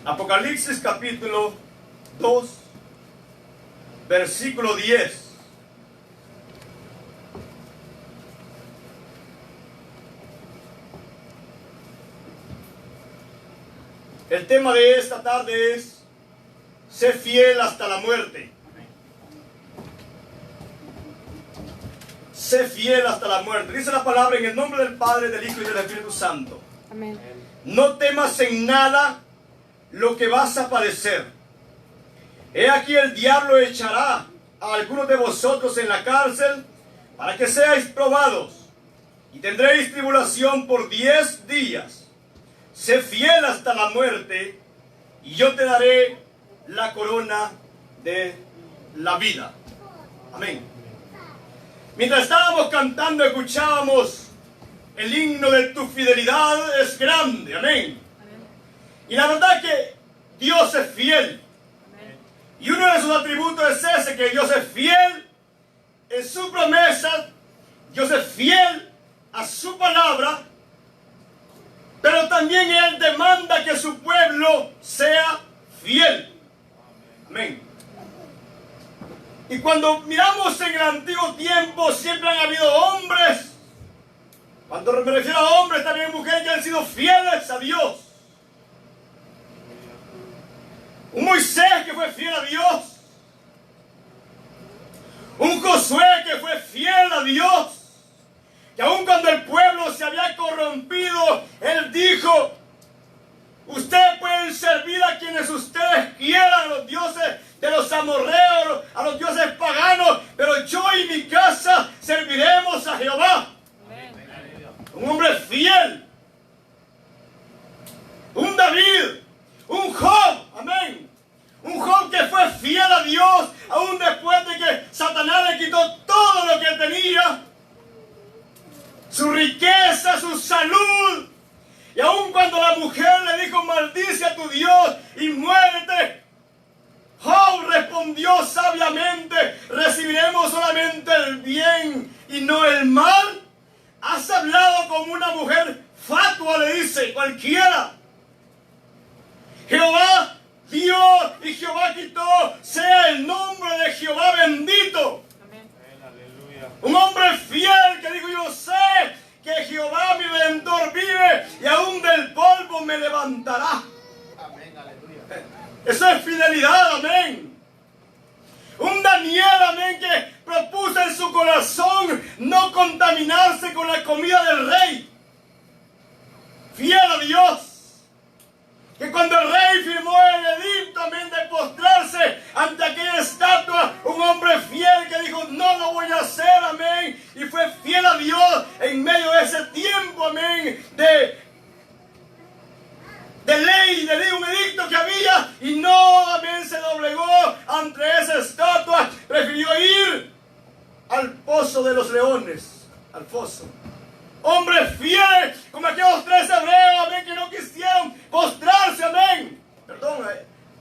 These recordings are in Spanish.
Apocalipsis capítulo 2, versículo 10. El tema de esta tarde es: sé fiel hasta la muerte. Sé fiel hasta la muerte. Dice la palabra en el nombre del Padre, del Hijo y del Espíritu Santo. Amén. No temas en nada lo que vas a padecer. He aquí el diablo echará a algunos de vosotros en la cárcel para que seáis probados, y tendréis tribulación por 10 días. Sé fiel hasta la muerte, y yo te daré la corona de la vida. Amén. Mientras estábamos cantando, escuchábamos el himno de tu fidelidad es grande. Amén. Y la verdad que Dios es fiel. Y uno de sus atributos es ese, que Dios es fiel en su promesa, Dios es fiel a su palabra, pero también Él demanda que su pueblo sea fiel. Amén. Y cuando miramos en el antiguo tiempo, siempre han habido hombres, cuando me refiero a hombres, también mujeres que han sido fieles a Dios. Un Moisés que fue fiel a Dios. Un Josué que fue fiel a Dios. Que aun cuando el pueblo se había corrompido, él dijo: ustedes pueden servir a quienes ustedes quieran, a los dioses de los amorreos, a los dioses paganos, pero yo y mi casa serviremos a Jehová. Un hombre fiel. Un David. Un Job. Amén. Un Job que fue fiel a Dios aún después de que Satanás le quitó todo lo que tenía. Su riqueza, su salud. Y aun cuando la mujer le dijo: maldice a tu Dios y muérete, Job respondió sabiamente: recibiremos solamente el bien y no el mal. Has hablado como una mujer fatua, le dice cualquiera. Jehová dio y Jehová quitó, sea el nombre de Jehová bendito. Amén. Un hombre fiel que dijo: yo sé que Jehová mi redentor vive y aún del polvo me levantará. Amén, aleluya. Eso es fidelidad, amén. Un Daniel, amén, que propuso en su corazón no contaminarse con la comida del rey. Fiel a Dios. Que cuando el rey firmó el edicto, amén, de postrarse ante aquella estatua, un hombre fiel que dijo: no lo voy a hacer, amén. Y fue fiel a Dios en medio de ese tiempo, amén, de ley, un edicto que había, y no, amén, se doblegó ante esa estatua. Prefirió ir al pozo de los leones, al foso. Hombres fieles, como aquellos 3 hebreos, amén, que no quisieron postrarse, amén. Perdón,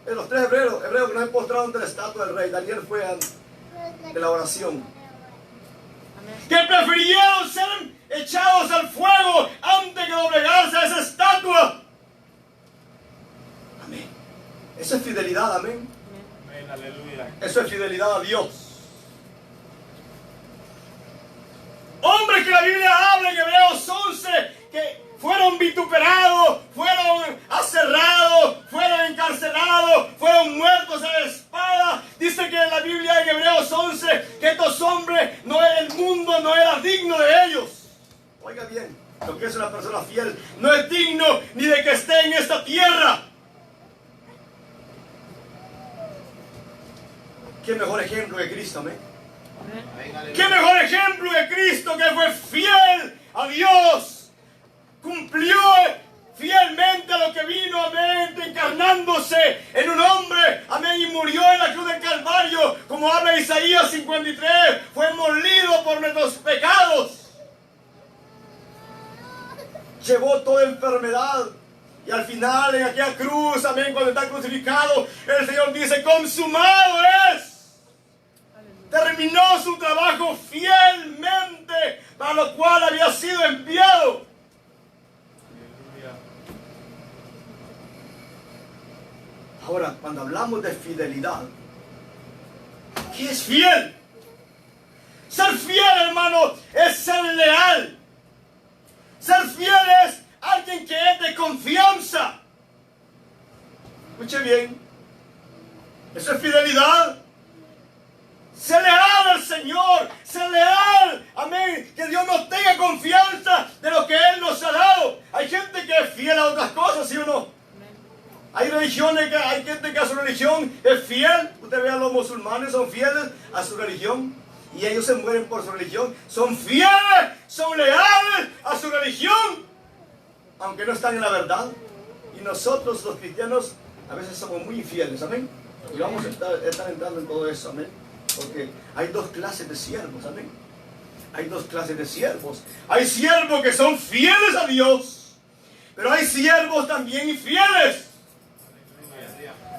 los 3 hebreos que no se postraron ante la estatua del rey. Daniel fue de la oración. Que prefirieron ser echados al fuego antes que doblegarse a esa estatua. Amén. Eso es fidelidad, amén. Amén, aleluya. Eso es fidelidad a Dios. Hombres que la Biblia habla en Hebreos 11, que fueron vituperados, fueron aserrados, fueron encarcelados, fueron muertos a la espada. Dice que en la Biblia en Hebreos 11 que estos hombres, el mundo no era digno de ellos. Oiga bien, lo que es una persona fiel, no es digno ni de que esté en esta tierra. ¿Qué mejor ejemplo que Cristo, amén? ¿Qué mejor ejemplo que Cristo, que fue fiel a Dios? Cumplió fielmente a lo que vino, amén, encarnándose en un hombre, amén, y murió en la cruz del Calvario, como habla Isaías 53, fue molido por nuestros pecados. Llevó toda enfermedad. Y al final, en aquella cruz, amén, cuando está crucificado, el Señor dice: consumado es. Terminó su trabajo fielmente, para lo cual había sido enviado. Ahora, cuando hablamos de fidelidad, ¿qué es fiel? Ser fiel, hermano, es ser leal. Ser fiel es alguien que es de confianza. Escuche bien. Eso es fidelidad. Ser leal al Señor. Ser leal. Amén. Que Dios nos tenga confianza de lo que Él nos ha dado. Hay gente que es fiel a otras cosas, ¿sí o no? Hay religiones, hay gente que a su religión es fiel. Usted ve a los musulmanes, son fieles a su religión. Y ellos se mueren por su religión. Son fieles, son leales a su religión, aunque no están en la verdad. Y nosotros los cristianos a veces somos muy infieles, amén. Y vamos a estar entrando en todo eso, amén. Porque hay dos clases de siervos, amén. Hay dos clases de siervos. Hay siervos que son fieles a Dios, pero hay siervos también infieles.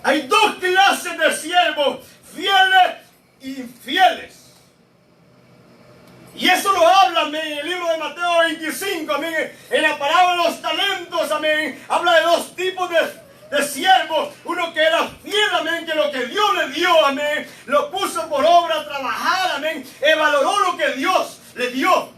Hay dos clases de siervos, fieles e infieles. Y eso lo habla, amén, en el libro de Mateo 25, amén, en la parábola de los talentos, amén. Habla de dos tipos de siervos. Uno que era fiel, amén, que lo que Dios le dio, amén, lo puso por obra a trabajar, amén, y valoró lo que Dios le dio.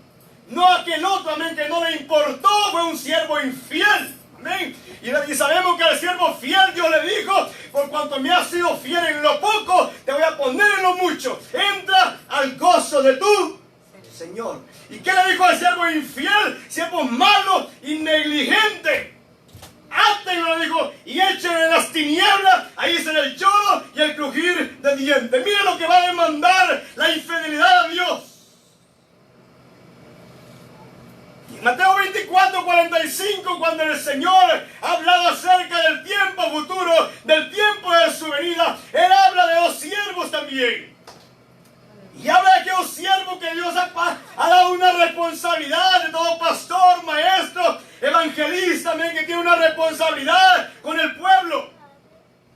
No aquel otro, amén, que no le importó, fue un siervo infiel. Amén. Y sabemos que al siervo fiel Dios le dijo: por cuanto me has sido fiel en lo poco, te voy a poner en lo mucho. Entra al gozo de tu Señor. ¿Y qué le dijo al siervo infiel? Siervo malo y negligente. Átenlo, le dijo, y échenlo en las tinieblas. Ahí será el lloro y el crujir de dientes. Mire lo que va a demandar la infidelidad a Dios. Mateo 24, 45, cuando el Señor ha hablado acerca del tiempo futuro, del tiempo de su venida, Él habla de los siervos también. Y habla de aquellos siervos que Dios ha dado una responsabilidad de todo pastor, maestro, evangelista, también que tiene una responsabilidad con el pueblo.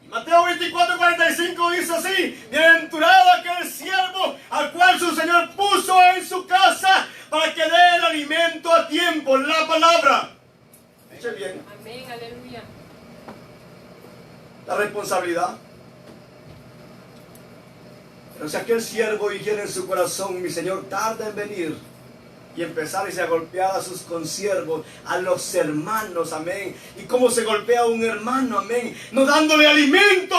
Mateo 24, 45 dice así: bienaventurado aquel siervo al cual su Señor puso en su casa para que dé el alimento a tiempo, la palabra. Escuche bien. Amén, aleluya. La responsabilidad. Pero si aquel siervo dijera en su corazón: mi Señor tarda en venir, y empezar a golpear a sus consiervos, a los hermanos, amén. ¿Y cómo se golpea a un hermano, amén? No dándole alimento.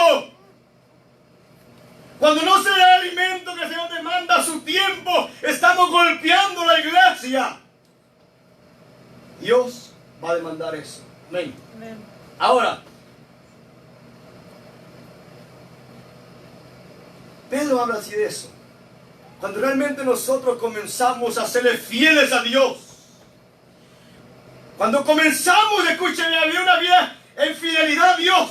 Cuando no se da alimento que el Señor demanda a su tiempo, estamos golpeando la iglesia. Dios va a demandar eso. Amén. Amén. Ahora, Pedro habla así de eso. Cuando realmente nosotros comenzamos a serle fieles a Dios, cuando comenzamos, escúchenme, a vivir una vida en fidelidad a Dios,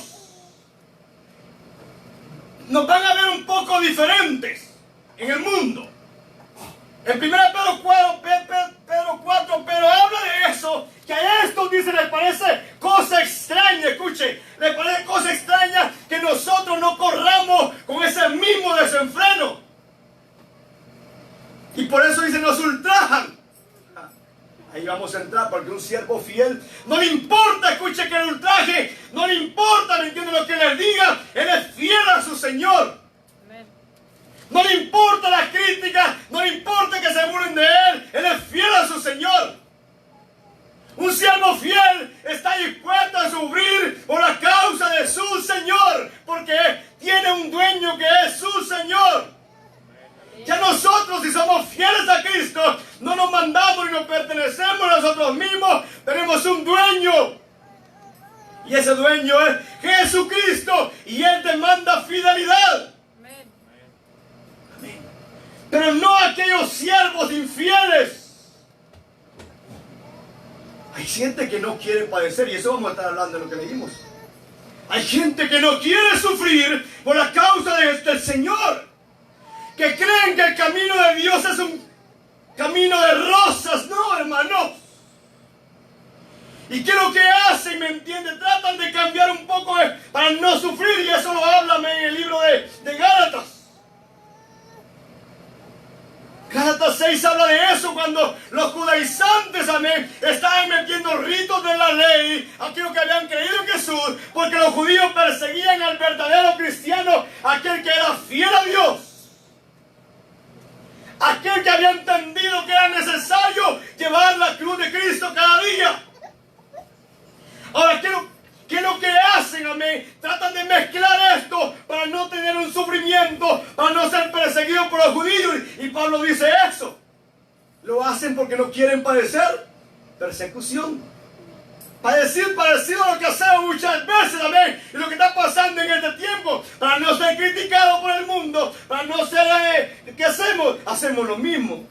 nos van a ver un poco diferentes en el mundo. En 1 Pedro 4, Pedro habla de eso, que a estos, dice, les parece cosa extraña, escuche, les parece cosa extraña que nosotros no corramos con ese mismo desenfreno. Y por eso dice, nos ultrajan. Ahí vamos a entrar, porque un siervo fiel no le importa, escuche, que el ultraje, no le importa, ¿me entiende? Lo que le diga, él es fiel a su Señor. Amén. No le importa la crítica, no le importa que se burlen de él es fiel a su Señor. Un siervo fiel está dispuesto a sufrir por la causa de su Señor, porque tiene un dueño que es su Señor. Ya nosotros, si somos fieles a Cristo, no nos mandamos y nos pertenecemos a nosotros mismos. Tenemos un dueño. Y ese dueño es Jesucristo. Y Él demanda fidelidad. Amén. Amén. Pero no aquellos siervos infieles. Hay gente que no quiere padecer. Y eso vamos a estar hablando de lo que leímos. Hay gente que no quiere sufrir por la causa del Señor. Que creen que el camino de Dios es un camino de rosas. No, hermanos. ¿Y qué es lo que hacen? ¿Me entiende? Tratan de cambiar un poco para no sufrir. Y eso lo habla en el libro de Gálatas. Gálatas 6 se habla de eso cuando los judaizantes, amén, estaban metiendo ritos de la ley, aquellos que habían creído en Jesús, porque los judíos perseguían al verdadero cristiano, aquel que era fiel a Dios, aquel que había entendido que era necesario llevar la cruz de Cristo cada día. Ahora, ¿qué es lo que hacen, amén? Tratan de mezclar esto para no tener un sufrimiento, para no ser perseguidos por los judíos. Y Pablo dice eso. Lo hacen porque no quieren padecer persecución. Padecer parecido a lo que hacemos muchas veces, amén. Y lo que está pasando en este tiempo, para no ser criticados por el mundo, para no ser, ¿qué hacemos? Hacemos lo mismo.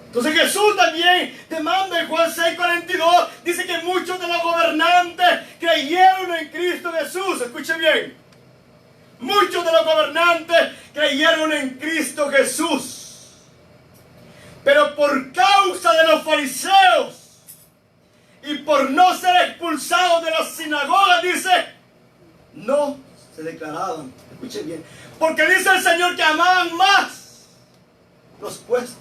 Entonces Jesús también demanda en Juan 6:42, dice que muchos de los gobernantes creyeron en Cristo Jesús. Escuchen bien. Muchos de los gobernantes creyeron en Cristo Jesús. Pero por causa de los fariseos y por no ser expulsados de las sinagogas, dice, no se declaraban. Escuchen bien. Porque dice el Señor que amaban más los puestos.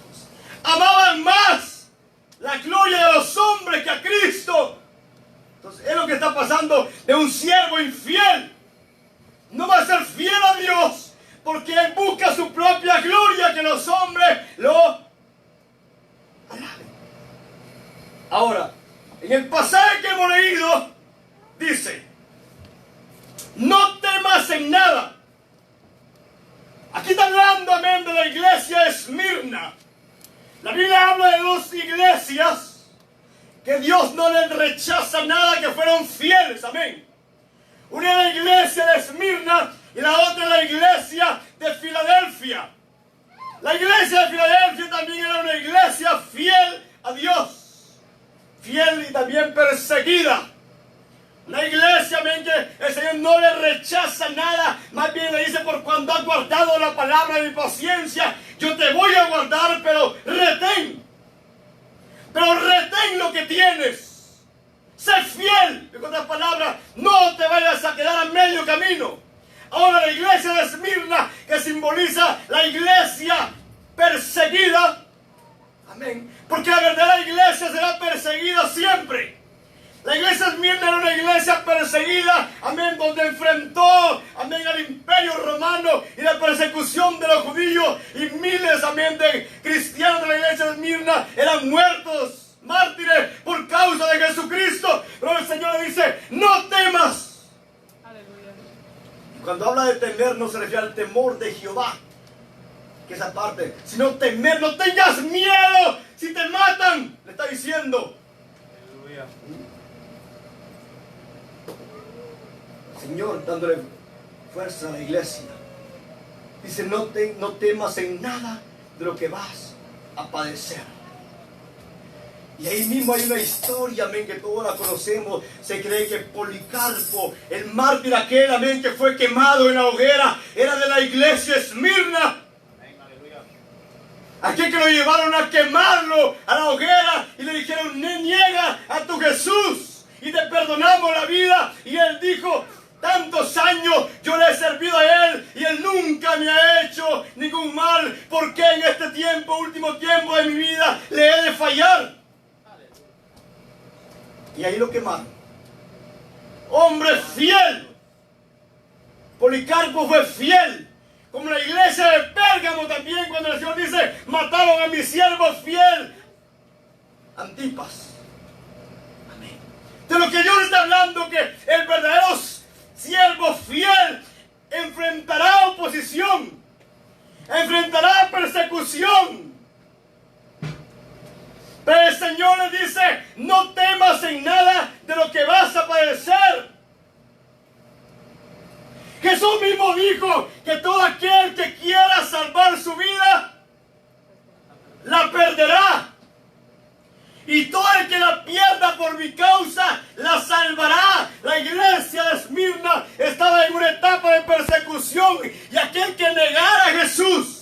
Amaban más la gloria de los hombres que a Cristo. Entonces es lo que está pasando de un siervo infiel. No va a ser fiel a Dios porque él busca su propia gloria, que los hombres lo alaben. Ahora, en el pasaje que hemos leído, dice, no temas en nada. Aquí está hablando, amén, de la iglesia de Esmirna. La Biblia habla de dos iglesias que Dios no les rechaza nada, que fueron fieles, amén. Una es la iglesia de Esmirna y la otra es la iglesia de Filadelfia. La iglesia de Filadelfia también era una iglesia fiel a Dios, fiel y también perseguida. Una iglesia, amén, que el Señor no le rechaza nada, más bien le dice, por cuando has guardado la palabra de mi paciencia, yo te voy a guardar, pero retén lo que tienes. Sé fiel. En otras palabras, no te vayas a quedar a medio camino. Ahora la iglesia de Esmirna, que simboliza la iglesia perseguida, amén, porque la verdadera iglesia será perseguida siempre. La iglesia de Esmirna era una iglesia perseguida, amén, donde enfrentó, amén, al imperio romano y la persecución de los judíos, y miles, amén, de cristianos de la iglesia de Esmirna eran muertos, mártires, por causa de Jesucristo. Pero el Señor le dice, no temas. Aleluya. Cuando habla de temer, no se refiere al temor de Jehová, que esa parte, sino temer, no tengas miedo si te matan, le está diciendo. Aleluya. Señor dándole fuerza a la iglesia. Dice, no temas en nada de lo que vas a padecer. Y ahí mismo hay una historia, amén, que todos la conocemos. Se cree que Policarpo, el mártir aquel, amén, que fue quemado en la hoguera, era de la iglesia Esmirna. Aquel que lo llevaron a quemarlo a la hoguera y le dijeron, niega a tu Jesús y te perdonamos la vida. Y él dijo, tantos años yo le he servido a él y él nunca me ha hecho ningún mal. ¿Por qué en este tiempo, último tiempo de mi vida, le he de fallar? Y ahí lo quemaron. Hombre fiel. Policarpo fue fiel. Como la iglesia de Pérgamo también, cuando el Señor dice, mataron a mi siervo fiel, Antipas. Amén. De lo que Dios está hablando, que el verdadero siervo fiel enfrentará oposición, enfrentará persecución. Pero el Señor le dice, no temas en nada de lo que vas a padecer. Jesús mismo dijo que todo aquel que quiera salvar su vida, la perderá. Y todo el que la pierda por mi causa, la salvará. La iglesia de Esmirna estaba en una etapa de persecución. Y aquel que negara a Jesús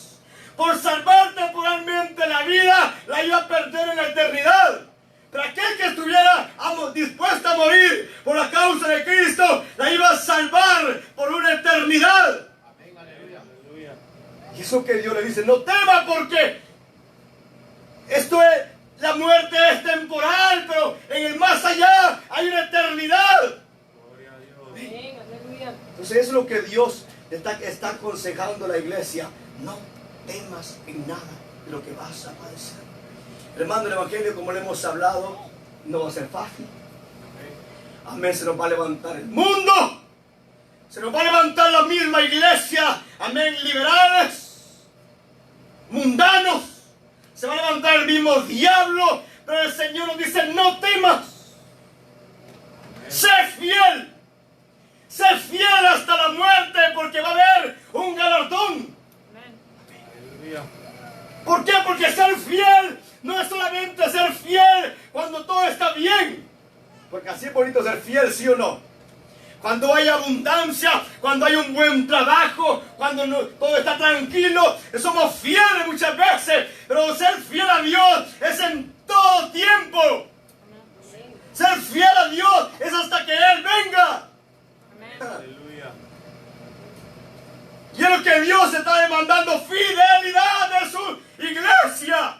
por salvar temporalmente la vida, la iba a perder en la eternidad. Pero aquel que estuviera dispuesto a morir por la causa de Cristo, la iba a salvar por una eternidad. Amén, aleluya. Y Y eso que Dios le dice, no temas porque la muerte es temporal, pero en el más allá hay una eternidad. Gloria a Dios. Amén, aleluya. Entonces eso es lo que Dios está aconsejando a la iglesia. No temas en nada de lo que vas a padecer. Hermano, el evangelio, como le hemos hablado, no va a ser fácil. Amén, se nos va a levantar el mundo. Se nos va a levantar la misma iglesia. Amén, liberales, mundanos. Se va a levantar el mismo diablo. Pero el Señor nos dice, no temas. Sé fiel. Sé fiel hasta la muerte, porque va a haber un galardón. Aleluya. ¿Por qué? Porque ser fiel no es solamente ser fiel cuando todo está bien. Porque así es bonito ser fiel, ¿sí o no? Cuando hay abundancia, cuando hay un buen trabajo, cuando todo está tranquilo, somos fieles muchas veces. Pero ser fiel a Dios es en todo tiempo. Ser fiel a Dios es hasta que Él venga. Aleluya. Y es lo que Dios está demandando, fidelidad de su iglesia.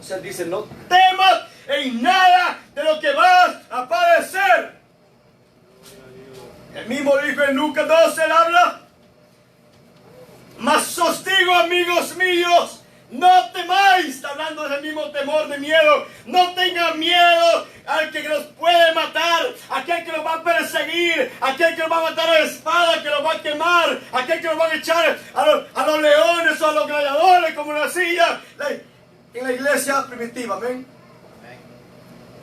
O sea, Él dice, no temas en nada de lo que vas a padecer. El mismo dijo en Lucas 12, él habla, mas os digo, amigos míos, no temáis, está hablando de ese mismo temor de miedo, no tengan miedo al que los puede matar, aquel que los va a perseguir, aquel que los va a matar a la espada, que los va a quemar, aquel que los va a echar a los leones o a los gladiadores, como lo hacía en la iglesia primitiva, amén.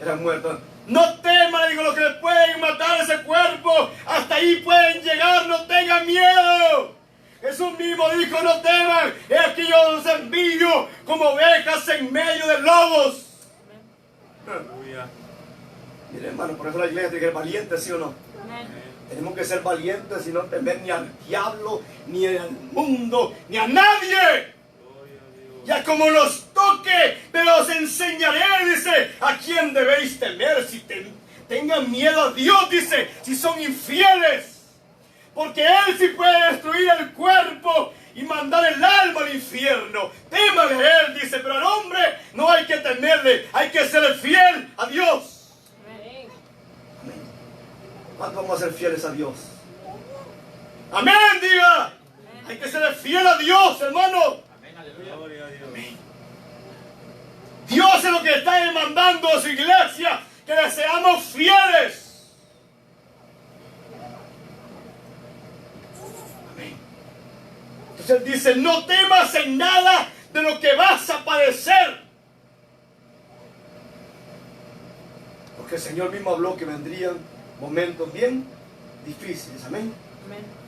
Eran muertos. No teman, digo, los que les pueden matar ese cuerpo, hasta ahí pueden llegar, no tengan miedo. Jesús mismo dijo, no teman, he aquí yo los envío como ovejas en medio de lobos. Aleluya. Mire, hermano, por eso la iglesia tiene que ser valiente, ¿sí o no? Tenemos que ser valientes y no temer ni al diablo, ni al mundo, ni a nadie. Ya como los toque, pero os enseñaré, dice, a quién debéis temer. Si tengan miedo a Dios, dice, si son infieles. Porque Él sí puede destruir el cuerpo y mandar el alma al infierno. Témale a Él, dice, pero al hombre no hay que temerle, hay que ser fiel a Dios. Amén. ¿Cuánto vamos a ser fieles a Dios? Amén, diga. Hay que ser fiel a Dios, hermano. Gloria a Dios. Dios es lo que está demandando a su iglesia, que le seamos fieles. Amén. Entonces Él dice, no temas en nada de lo que vas a padecer. Porque el Señor mismo habló que vendrían momentos bien difíciles. Amén. Amén.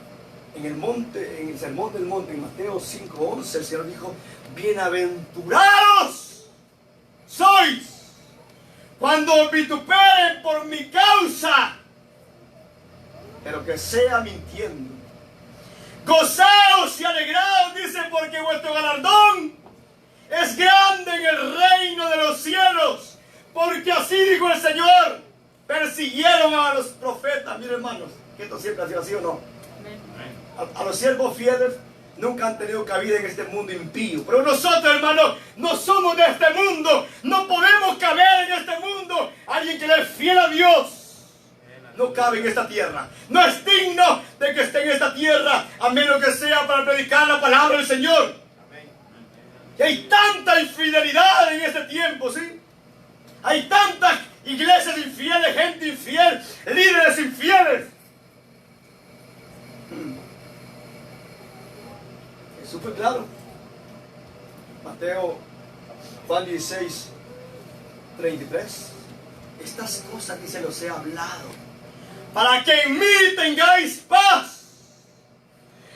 En el sermón del monte, en Mateo 5:11, el Señor dijo, bienaventurados sois cuando os vituperen por mi causa, pero que sea mintiendo. Gozaos y alegraos, dice, porque vuestro galardón es grande en el reino de los cielos. Porque así dijo el Señor, persiguieron a los profetas. Miren, hermanos, que esto siempre ha sido así o no. A los siervos fieles nunca han tenido cabida en este mundo impío. Pero nosotros, hermanos, no somos de este mundo. No podemos caber en este mundo. Alguien que le es fiel a Dios no cabe en esta tierra. No es digno de que esté en esta tierra, a menos que sea para predicar la palabra del Señor. Y hay tanta infidelidad en este tiempo, ¿sí? Hay tantas iglesias infieles, gente infiel, líderes infieles. Eso fue claro. Juan 16, 33. Estas cosas que se los he hablado, para que en mí tengáis paz.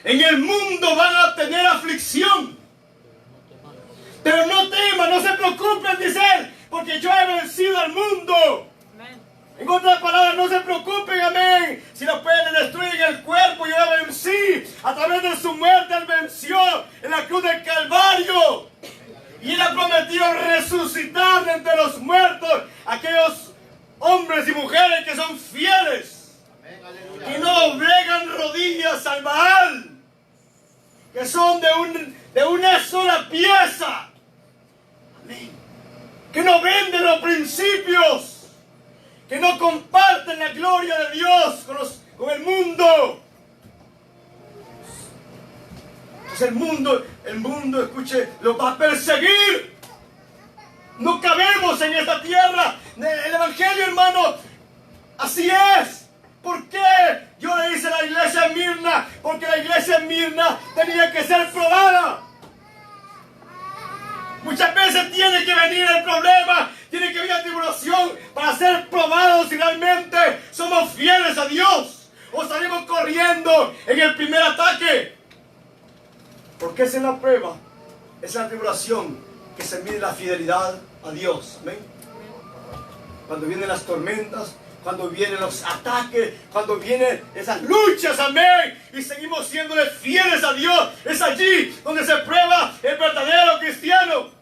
En el mundo van a tener aflicción, pero no teman, no se preocupen, dice Él, porque yo he vencido al mundo. En otras palabras, no se preocupen, amén. Si lo pueden destruir en el cuerpo, yo lo vencí. A través de su muerte, Él venció en la cruz del Calvario. Y Él ha prometido resucitar de entre los muertos aquellos hombres y mujeres que son fieles. Que no doblegan rodillas al Baal. Que son de comparten la gloria de Dios con el mundo. Entonces el mundo, escuche, los va a perseguir. No cabemos en esta tierra. El Evangelio, hermano, así es. ¿Por qué? Yo le hice a la iglesia en Mirna, porque la iglesia en Mirna tenía que ser probada. Muchas veces tiene que venir el problema, tiene que venir la tribulación para ser probados si realmente somos fieles a Dios o salimos corriendo en el primer ataque. Porque esa es la prueba, esa es la tribulación que se mide la fidelidad a Dios. Amén. Cuando vienen las tormentas, cuando vienen los ataques, cuando vienen esas luchas, amén, y seguimos siéndole fieles a Dios, es allí donde se prueba el verdadero cristiano.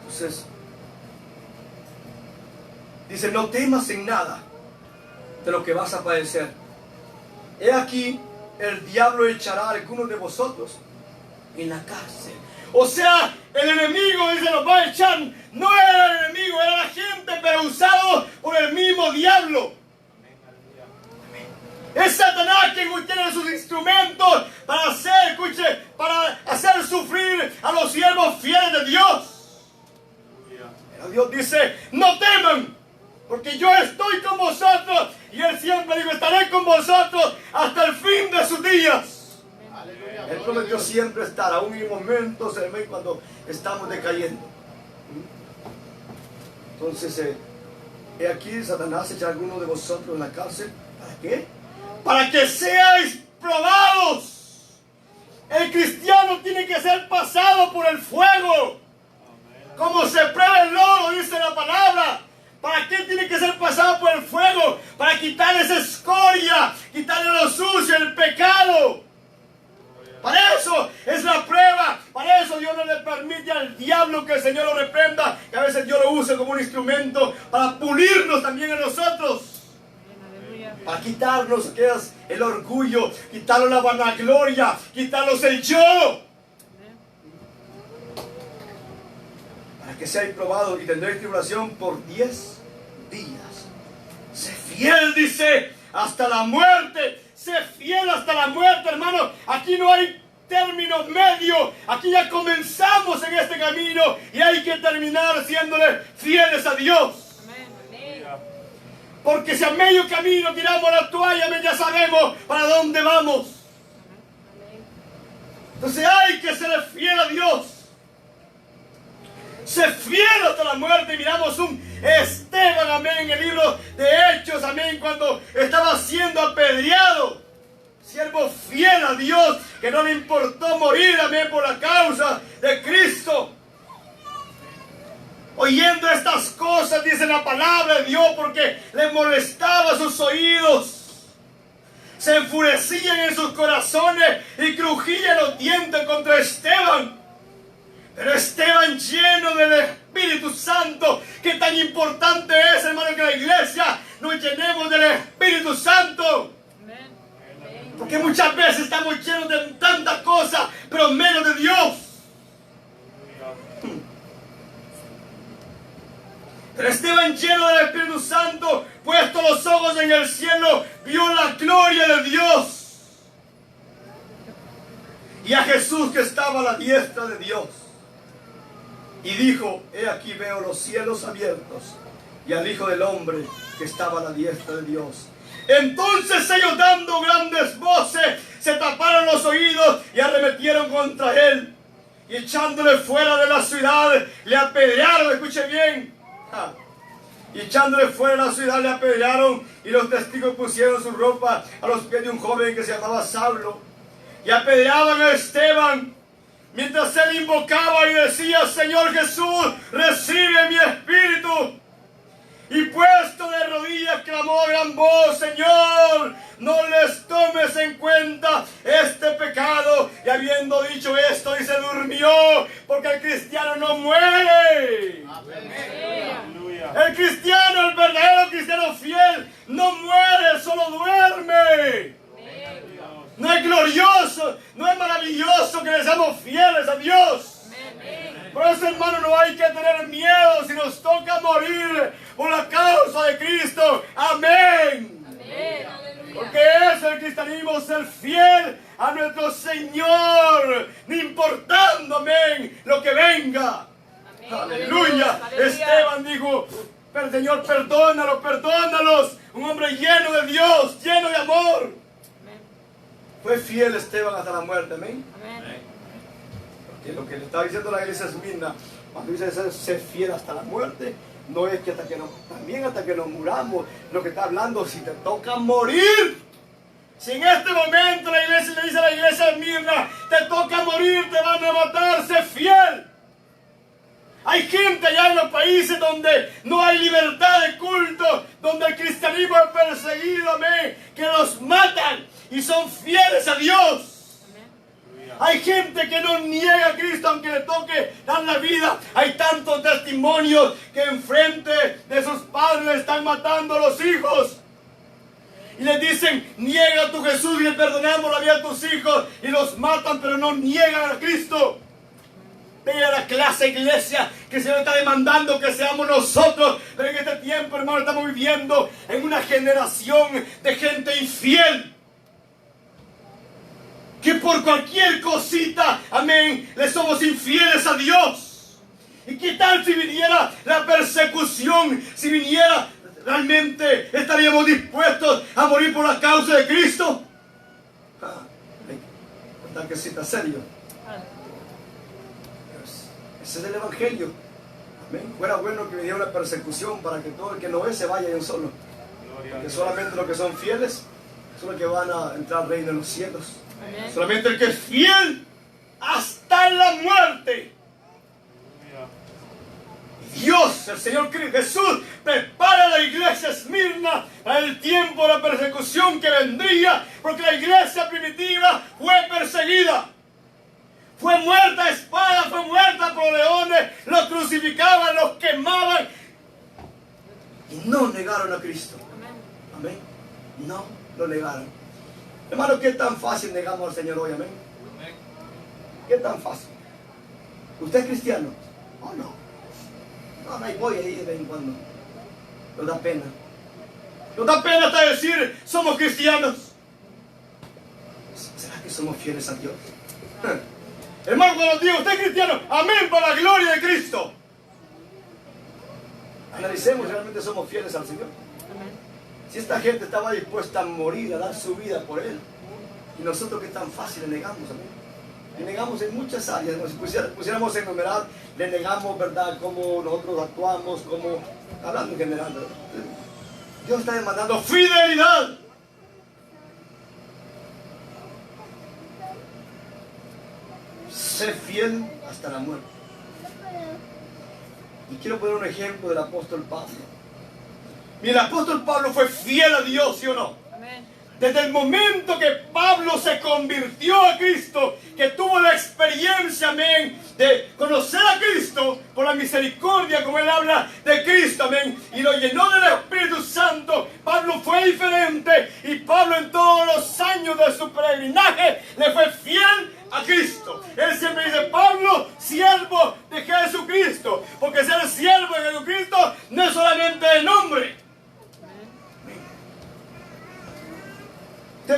Entonces, dice, no temas en nada de lo que vas a padecer. He aquí, el diablo echará a algunos de vosotros en la cárcel. O sea, el enemigo, dice, los va a echar. No era el enemigo, era la gente, pero usado por el mismo diablo. Es Satanás quien tiene sus instrumentos para hacer, escuche, para hacer sufrir a los siervos fieles de Dios. Pero Dios dice, no teman, porque yo estoy con vosotros. Y Él siempre dijo, estaré con vosotros hasta el fin de sus días. Él prometió siempre estar, aún en momentos, hermano, cuando estamos decayendo. Entonces, he aquí Satanás echa a alguno de vosotros en la cárcel. ¿Para qué? Para que seáis probados. El cristiano tiene que ser pasado por el fuego. Como se prueba el oro, dice la palabra. ¿Para qué tiene que ser pasado por el fuego? Para quitar esa escoria, quitarle lo sucio, el pecado. Para eso es la prueba. Para eso Dios no le permite al diablo que el Señor lo reprenda. Que a veces Dios lo use como un instrumento para pulirnos también a nosotros. Para quitarnos el orgullo, quitarnos la vanagloria, quitarnos el yo. Para que seáis probados y tendréis tribulación por 10 días. Sé fiel, dice, hasta la muerte. Sé fiel hasta la muerte, hermano. Aquí no hay término medio. Aquí ya comenzamos en este camino y hay que terminar siéndole fieles a Dios. Amén. Porque si a medio camino tiramos la toalla, ya sabemos para dónde vamos. Entonces hay que ser fiel a Dios. Sé fiel hasta la muerte. Miramos un Esteban, amén, en el libro de Hechos, amén, cuando estaba siendo apedreado. Siervo fiel a Dios, que no le importó morir, amén, por la causa de Cristo. Oyendo estas cosas, dice la palabra de Dios, porque le molestaba sus oídos. Se enfurecían en sus corazones y crujían los dientes contra Esteban. Pero Esteban, lleno del Espíritu Santo, que tan importante es, hermano, que la iglesia nos llenemos del Espíritu Santo. Porque muchas veces estamos llenos de tantas cosas, pero menos de Dios. Pero Esteban, lleno del Espíritu Santo, puesto los ojos en el cielo, vio la gloria de Dios. Y a Jesús que estaba a la diestra de Dios. Y dijo, he aquí veo los cielos abiertos y al Hijo del Hombre que estaba a la diestra de Dios. Entonces ellos, dando grandes voces, se taparon los oídos y arremetieron contra él. Y echándole fuera de la ciudad, le apedrearon, escuche bien. Y echándole fuera de la ciudad, le apedrearon, y los testigos pusieron su ropa a los pies de un joven que se llamaba Saulo. Y apedreaban a Esteban, mientras él invocaba y decía, Señor Jesús, recibe mi espíritu. Y puesto de rodillas clamó a gran voz, Señor, no les tomes en cuenta este pecado. Y habiendo dicho esto, y se durmió, porque el cristiano no muere. Aleluya. El cristiano, el verdadero cristiano fiel, no muere, solo duerme. No es glorioso, no es maravilloso que le seamos fieles a Dios. Amén. Por eso, hermano, no hay que tener miedo si nos toca morir por la causa de Cristo. Amén. Porque es el cristianismo, ser fiel a nuestro Señor, no importando, amén, lo que venga. Aleluya. Esteban dijo, pero Señor, perdónalos. Un hombre lleno de Dios, lleno de amor. Fue fiel Esteban hasta la muerte, amén. Porque lo que le estaba diciendo la iglesia Esmirna, cuando dice ser fiel hasta la muerte, no es que también hasta que nos muramos. Lo que está hablando, si te toca morir, si en este momento la iglesia le dice a la iglesia Esmirna, te toca morir, te van a matar, sé fiel. Hay gente allá en los países donde no hay libertad de culto, donde el cristianismo es perseguido, amén, que los matan y son fieles a Dios. Hay gente que no niega a Cristo aunque le toque dar la vida. Hay tantos testimonios que enfrente de sus padres le están matando a los hijos. Y les dicen, niega a tu Jesús y le perdonamos la vida a tus hijos. Y los matan, pero no niegan a Cristo. Vea la clase de iglesia que el Señor está demandando que seamos nosotros. Pero en este tiempo, hermano, estamos viviendo en una generación de gente infiel, que por cualquier cosita, amén, le somos infieles a Dios. ¿Y qué tal si viniera la persecución? Si viniera, ¿realmente estaríamos dispuestos a morir por la causa de Cristo? ¿Verdad que sí está serio? Ese es el Evangelio. Amén. Fuera bueno que viniera una persecución para que todo el que no ve se vaya de un solo. Que solamente los que son fieles son los que van a entrar al reino de los cielos. Amén. Solamente el que es fiel hasta en la muerte. Dios, el Señor Jesús, prepara la iglesia Esmirna para el tiempo de la persecución que vendría, porque la iglesia primitiva fue perseguida. Fue muerta a espada, fue muerta por leones, los crucificaban, los quemaban y no negaron a Cristo. Amén. No lo negaron. Hermano, ¿qué tan fácil negamos al Señor hoy? Amén. ¿Qué tan fácil? ¿Usted es cristiano? ¿O no? No, ahí voy ahí de vez en cuando. Nos da pena. Nos da pena hasta decir, somos cristianos. ¿Será que somos fieles a Dios? Hermano, cuando digo, usted es cristiano, amén, por la gloria de Cristo. Analicemos si realmente somos fieles al Señor. Si esta gente estaba dispuesta a morir, a dar su vida por Él, y nosotros que tan fácil le negamos, amén. Le negamos en muchas áreas. Si pusiéramos a enumerar, le negamos, ¿verdad?, cómo nosotros actuamos, cómo, hablando en general, ¿verdad? Dios está demandando fidelidad. Ser fiel hasta la muerte. Y quiero poner un ejemplo del apóstol Pablo. Mira, el apóstol Pablo fue fiel a Dios, ¿sí o no? Amén. Desde el momento que Pablo se convirtió a Cristo, que tuvo la experiencia, amén, de conocer a Cristo por la misericordia, como él habla de Cristo, amén, y lo llenó del Espíritu Santo, Pablo fue diferente. Y Pablo en todos los años de su peregrinaje le fue fiel a Cristo. Él siempre dice, Pablo, siervo de Jesucristo, porque ser siervo de Jesucristo no es solamente de nombre.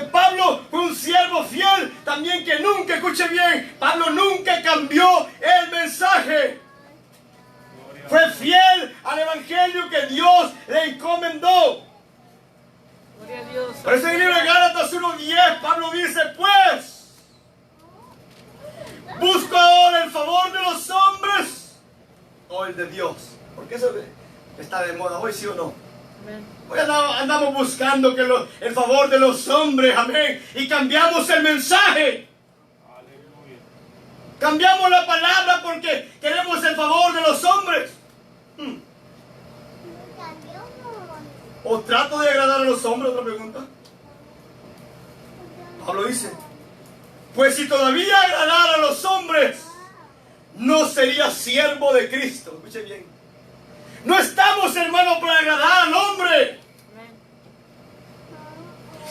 Pablo fue un siervo fiel también, que nunca, escuche bien, Pablo nunca cambió el mensaje. Fue fiel al evangelio que Dios le encomendó. Por eso en el libro de Gálatas 1:10 Pablo dice, pues, ¿busco ahora el favor de los hombres o el de Dios? Porque eso está de moda hoy, ¿sí o no? Hoy andamos buscando que el favor de los hombres, amén, y cambiamos el mensaje. Aleluya. Cambiamos la palabra porque queremos el favor de los hombres. ¿O trato de agradar a los hombres? Otra pregunta. Pablo dice, pues si todavía agradara a los hombres, no sería siervo de Cristo. Escuche bien. No estamos, hermanos, para agradar al hombre.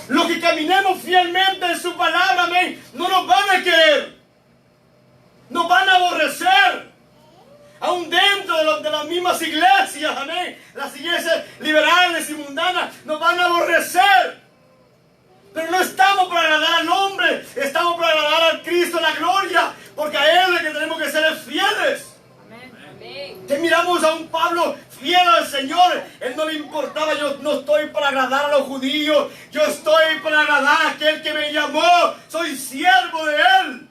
Los que caminemos fielmente en su palabra, amén, no nos van a querer. Nos van a aborrecer. Aún dentro de las mismas iglesias, amén. Las iglesias liberales y mundanas nos van a aborrecer. Pero no estamos para agradar al hombre, estamos para agradar al Cristo en la gloria, porque a Él es que tenemos que ser fieles. Que miramos a un Pablo fiel al Señor. Él no le importaba: yo no estoy para agradar a los judíos, yo estoy para agradar a aquel que me llamó, soy siervo de Él.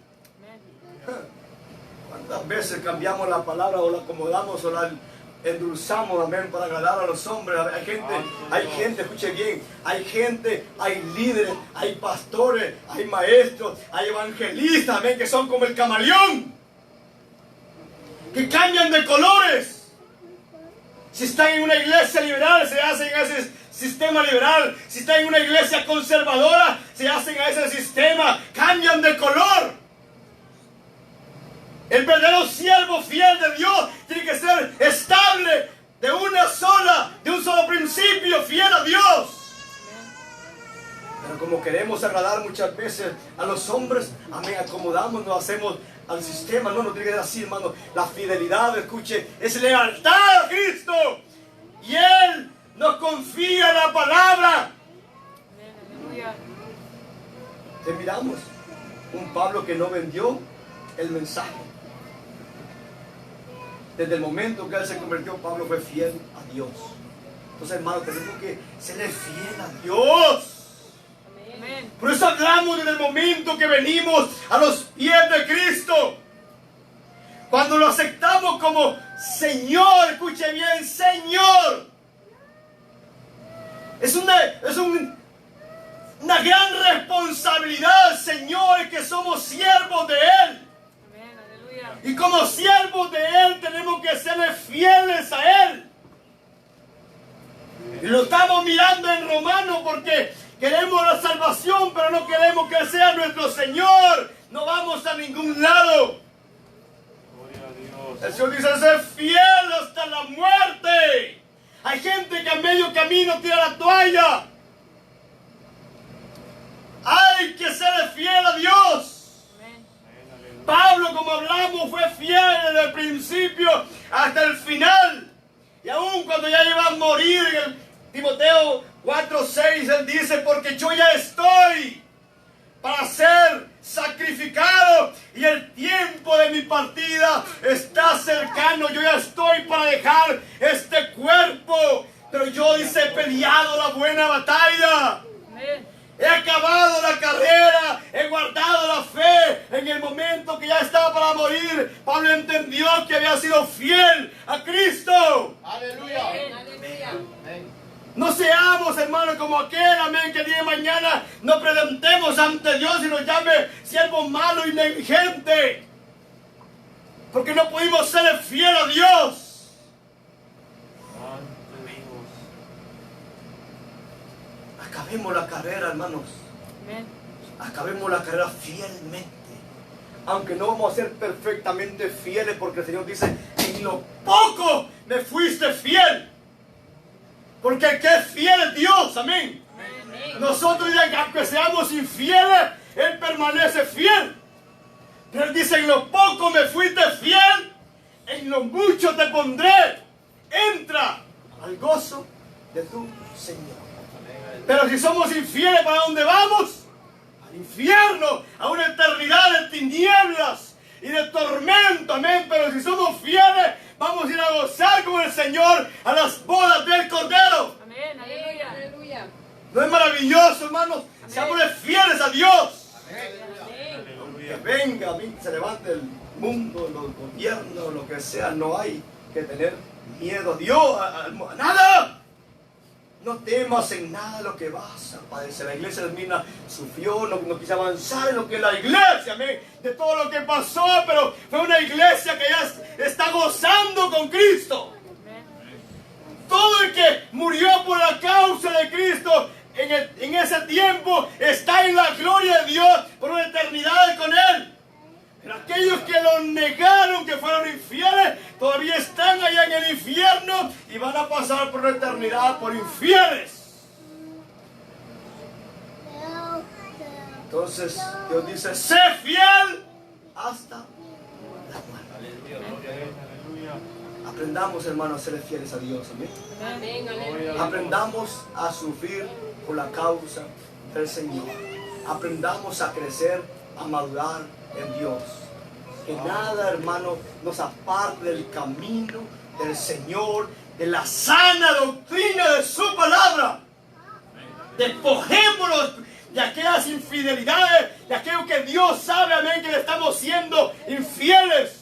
¿Cuántas veces cambiamos la palabra o la acomodamos o la endulzamos, amén, para agradar a los hombres? Hay gente, escuche bien, hay líderes, hay pastores, hay maestros, hay evangelistas, amén, que son como el camaleón, que cambian de colores. Si están en una iglesia liberal, se hacen a ese sistema liberal. Si están en una iglesia conservadora, se hacen a ese sistema. Cambian de color. El verdadero siervo fiel de Dios tiene que ser estable, de un solo principio, fiel a Dios. Pero como queremos agradar muchas veces a los hombres, amén, acomodamos, nos hacemos al sistema. No tiene que ser así, hermano. La fidelidad, escuche, es lealtad a Cristo. Y Él nos confía en la palabra. Te miramos un Pablo que no vendió el mensaje. Desde el momento que él se convirtió, Pablo fue fiel a Dios. Entonces, hermano, tenemos que serle fiel a Dios. Amén. Por eso hablamos desde el momento que venimos a los pies de Cristo. Cuando lo aceptamos como Señor, escuche bien, Señor. Es una gran responsabilidad, Señor, que somos siervos de Él. Y como siervos de Él tenemos que serle fieles a Él. Y lo estamos mirando en Romanos porque queremos la salvación, pero no queremos que Él sea nuestro Señor. No vamos a ningún lado. El Señor dice: ser fiel hasta la muerte. Hay gente que a medio camino tira la toalla. Hay que ser fiel a Dios. Pablo, como hablamos, fue fiel desde el principio hasta el final. Y aún cuando ya iba a morir, en el Timoteo 4:6, él dice: porque yo ya estoy para ser sacrificado y el tiempo de mi partida está cercano. Yo ya estoy para dejar este cuerpo, pero yo, dice, he peleado la buena batalla. He acabado la carrera, he guardado la fe. En el momento que ya estaba para morir, Pablo entendió que había sido fiel a Cristo. Aleluya. Aleluya. No seamos, hermanos, como aquel, amén, que el día de mañana nos presentemos ante Dios y nos llame siervo malo y negligente, porque no pudimos ser fiel a Dios. Acabemos la carrera, hermanos. Amén. Acabemos la carrera fielmente. Aunque no vamos a ser perfectamente fieles, porque el Señor dice: en lo poco me fuiste fiel. Porque el que es fiel es Dios. Amén. Amén. Nosotros, aunque seamos infieles, Él permanece fiel. Pero Él dice: en lo poco me fuiste fiel, en lo mucho te pondré. Entra al gozo de tu Señor. Pero si somos infieles, ¿para dónde vamos? Al infierno, a una eternidad de tinieblas y de tormento. Amén. Pero si somos fieles, vamos a ir a gozar con el Señor a las bodas del Cordero. Amén. Aleluya. Aleluya. ¿No es maravilloso, hermanos? Amén. Seamos fieles a Dios. Amén. Que venga, se levante el mundo, los gobiernos, lo que sea, no hay que tener miedo a Dios, a nada. No temas en nada lo que vas a padecer. La iglesia de Esmirna sufrió, no quiso avanzar en lo que es la iglesia, amén, de todo lo que pasó, pero fue una iglesia que ya está gozando con Cristo. Todo el que murió por la causa de Cristo en ese tiempo está en la gloria de Dios por una eternidad con Él. Pero aquellos que lo negaron, que fueron infieles, todavía están allá en el infierno y van a pasar por la eternidad por infieles. Entonces Dios dice: sé fiel hasta la muerte. Aprendamos, hermanos, a ser fieles a Dios. Amén. Amén. Aleluya. Aprendamos a sufrir por la causa del Señor. Aprendamos a crecer, a madurar en Dios. Que nada, hermano, nos aparte del camino del Señor, de la sana doctrina de su palabra. Despojémonos de aquellas infidelidades, de aquello que Dios sabe, amén, que le estamos siendo infieles.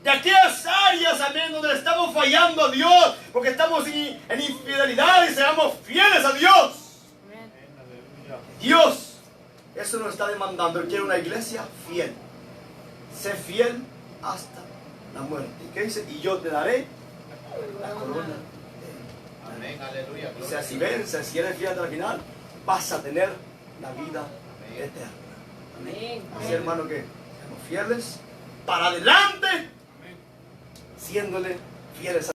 De aquellas áreas, amén, donde le estamos fallando a Dios, porque estamos en infidelidad, y seamos fieles a Dios. Aleluya. Dios, eso nos está demandando. Él quiere una iglesia fiel. Sé fiel hasta la muerte. ¿Y qué dice? Y yo te daré la corona. Amén, aleluya. O sea, si vences, si eres fiel hasta el final, vas a tener la vida eterna. Amén. Así, hermano, que seamos fieles para adelante, siéndole fieles a